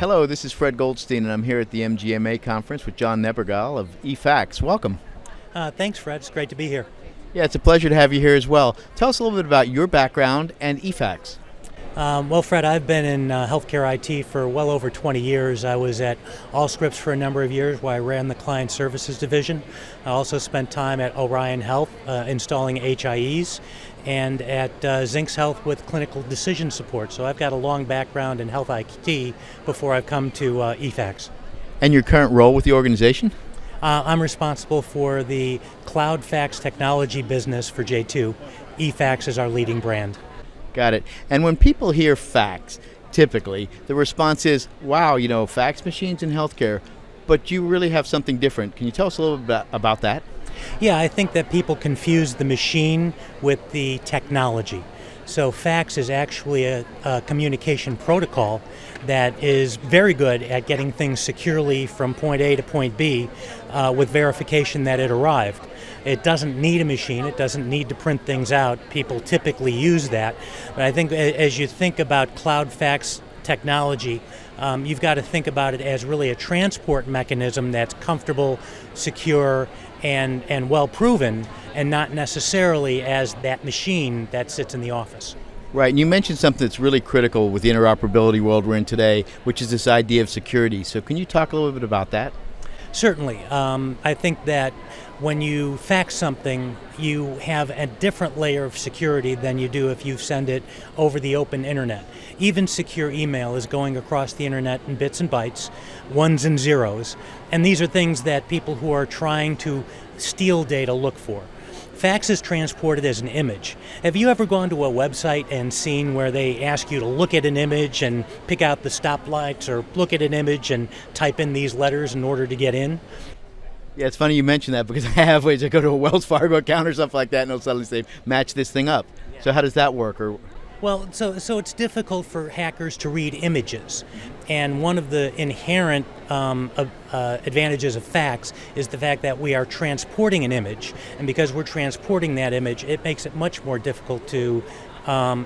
Hello, this is Fred Goldstein, and I'm here at the MGMA conference with John Nebergall of eFax. Welcome. Thanks, Fred. It's great to be here. Yeah, it's a pleasure to have you here as well. Tell us a little bit about your background and eFax. Well, Fred, I've been in healthcare IT for well over 20 years. I was at Allscripts for a number of years where I ran the client services division. I also spent time at Orion Health installing HIEs and at Zinx Health with clinical decision support. So I've got a long background in health IT before I've come to eFax. And your current role with the organization? I'm responsible for the cloud fax technology business for J2. eFax is our leading brand. Got it. And when people hear fax, typically, the response is, wow, fax machines in healthcare, but you really have something different. Can you tell us a little bit about that? Yeah, I think that people confuse the machine with the technology. So fax is actually a communication protocol that is very good at getting things securely from point A to point B with verification that it arrived. It doesn't need a machine. It doesn't need to print things out. People typically use that. But I think as you think about cloud fax technology, you've got to think about it as really a transport mechanism that's comfortable, secure, and well proven, and not necessarily as that machine that sits in the office. Right, and you mentioned something that's really critical with the interoperability world we're in today, which is this idea of security. So can you talk a little bit about that? Certainly. I think that when you fax something, you have a different layer of security than you do if you send it over the open internet. Even secure email is going across the internet in bits and bytes, ones and zeros, and these are things that people who are trying to steal data look for. Fax is transported as an image. Have you ever gone to a website and seen where they ask you to look at an image and pick out the stoplights, or look at an image and type in these letters in order to get in? Yeah, it's funny you mention that because I have ways to go to a Wells Fargo account or something like that and it'll suddenly say, match this thing up. Yeah. So how does that work? Well, so it's difficult for hackers to read images. And one of the inherent advantages of fax is the fact that we are transporting an image. And because we're transporting that image, it makes it much more difficult to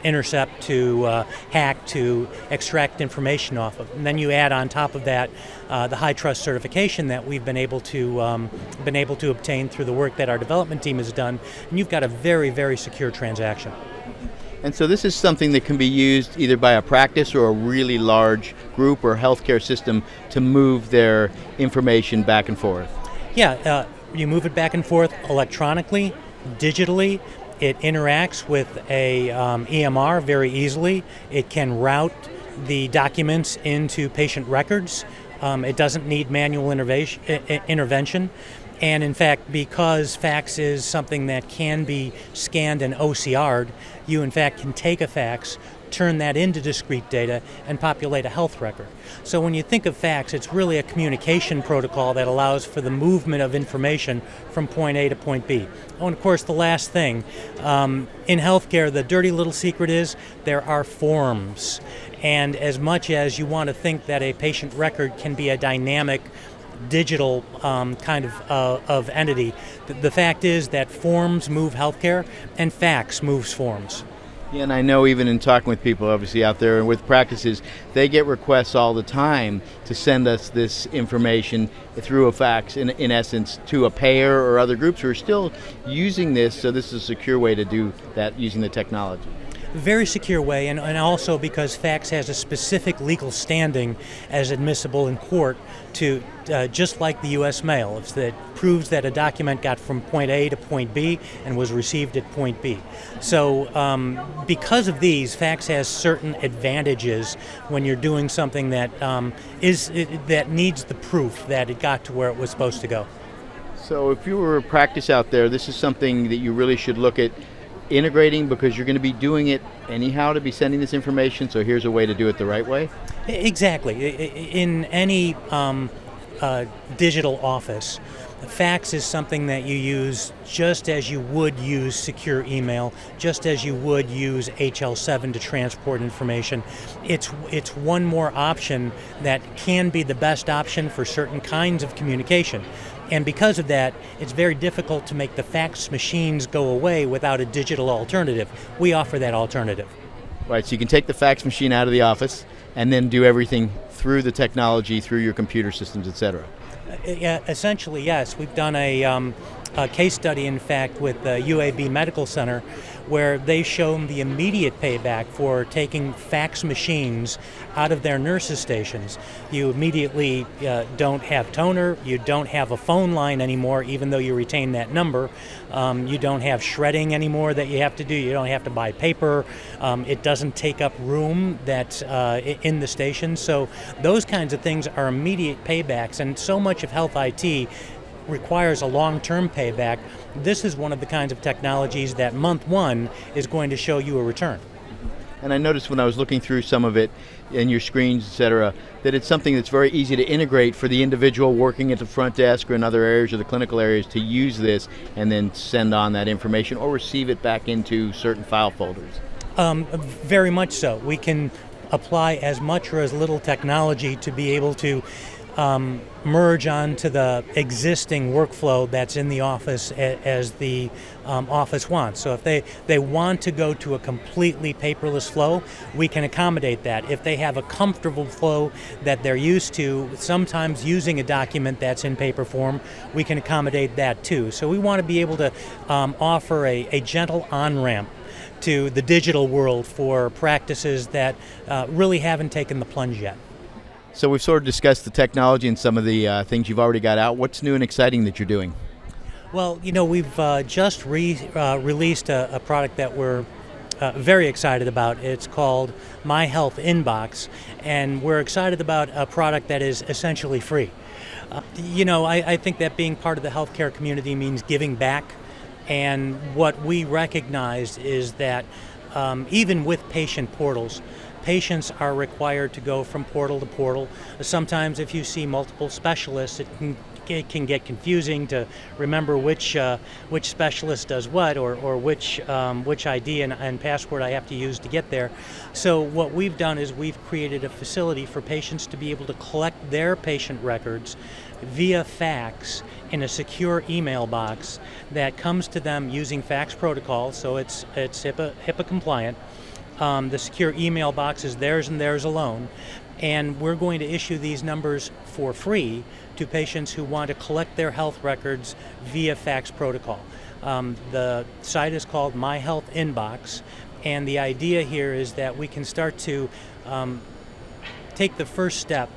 intercept, to hack, to extract information off of. And then you add on top of that the HITRUST certification that we've been able to obtain through the work that our development team has done, and you've got a very, very secure transaction. And so this is something that can be used either by a practice or a really large group or healthcare system to move their information back and forth. Yeah, you move it back and forth electronically, digitally. It interacts with a EMR very easily. It can route the documents into patient records. It doesn't need manual intervention. And in fact, because fax is something that can be scanned and OCR'd, you in fact can take a fax, turn that into discrete data, and populate a health record. So when you think of fax, it's really a communication protocol that allows for the movement of information from point A to point B. Oh, and of course, the last thing, in healthcare, the dirty little secret is there are forms. And as much as you want to think that a patient record can be a dynamic digital kind of entity, the fact is that forms move healthcare and fax moves forms. Yeah, and I know even in talking with people obviously out there and with practices, they get requests all the time to send us this information through a fax, in essence, to a payer or other groups who are still using this, so this is a secure way to do that using the technology. Very secure way, and also because fax has a specific legal standing as admissible in court to just like the U.S. mail. It proves that a document got from point A to point B and was received at point B. So because of these, fax has certain advantages when you're doing something that that needs the proof that it got to where it was supposed to go. So if you were a practice out there, this is something that you really should look at integrating, because you're going to be doing it anyhow to be sending this information, so here's a way to do it the right way? Exactly. In any digital office, fax is something that you use just as you would use secure email, just as you would use HL7 to transport information. It's one more option that can be the best option for certain kinds of communication. And because of that, it's very difficult to make the fax machines go away without a digital alternative. We offer that alternative. Right, so you can take the fax machine out of the office, and then do everything through the technology, through your computer systems, etc. Yeah, essentially, yes. We've done a case study, in fact, with the UAB Medical Center, where they've shown the immediate payback for taking fax machines out of their nurses' stations. You immediately don't have toner, you don't have a phone line anymore, even though you retain that number. You don't have shredding anymore that you have to do. You don't have to buy paper. It doesn't take up room that's in the station. So those kinds of things are immediate paybacks, and so much of health IT requires a long-term payback. This is one of the kinds of technologies that month one is going to show you a return. And I noticed when I was looking through some of it in your screens, etc., that it's something that's very easy to integrate for the individual working at the front desk or in other areas or the clinical areas to use this and then send on that information or receive it back into certain file folders. Very much so. We can apply as much or as little technology to be able to merge onto the existing workflow that's in the office as the office wants. So if they want to go to a completely paperless flow, we can accommodate that. If they have a comfortable flow that they're used to, sometimes using a document that's in paper form, we can accommodate that too. So we want to be able to offer a gentle on-ramp to the digital world for practices that really haven't taken the plunge yet. So we've sort of discussed the technology and some of the things you've already got out. What's new and exciting that you're doing? Well, we've just released a product that we're very excited about. It's called My Health Inbox, and we're excited about a product that is essentially free. I think that being part of the healthcare community means giving back, and what we recognized is that even with patient portals, patients are required to go from portal to portal. Sometimes if you see multiple specialists, it can get confusing to remember which specialist does what or which ID and password I have to use to get there. So what we've done is we've created a facility for patients to be able to collect their patient records via fax in a secure email box that comes to them using fax protocol, so it's HIPAA compliant. The secure email box is theirs and theirs alone, and we're going to issue these numbers for free to patients who want to collect their health records via fax protocol. The site is called My Health Inbox, and the idea here is that we can start to take the first step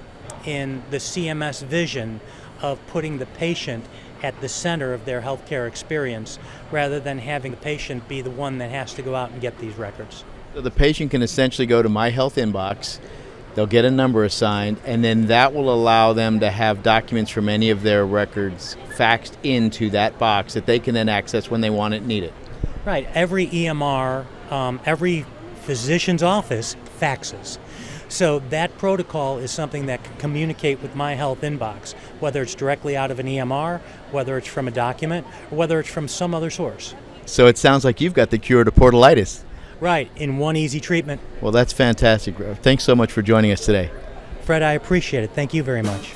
in the CMS vision of putting the patient at the center of their healthcare experience, rather than having the patient be the one that has to go out and get these records. So the patient can essentially go to My Health Inbox, they'll get a number assigned, and then that will allow them to have documents from any of their records faxed into that box that they can then access when they want it and need it. Right. Every EMR, every physician's office faxes. So that protocol is something that can communicate with My Health Inbox, whether it's directly out of an EMR, whether it's from a document, or whether it's from some other source. So it sounds like you've got the cure to portalitis. Right, in one easy treatment. Well, that's fantastic. Thanks so much for joining us today. Fred, I appreciate it. Thank you very much.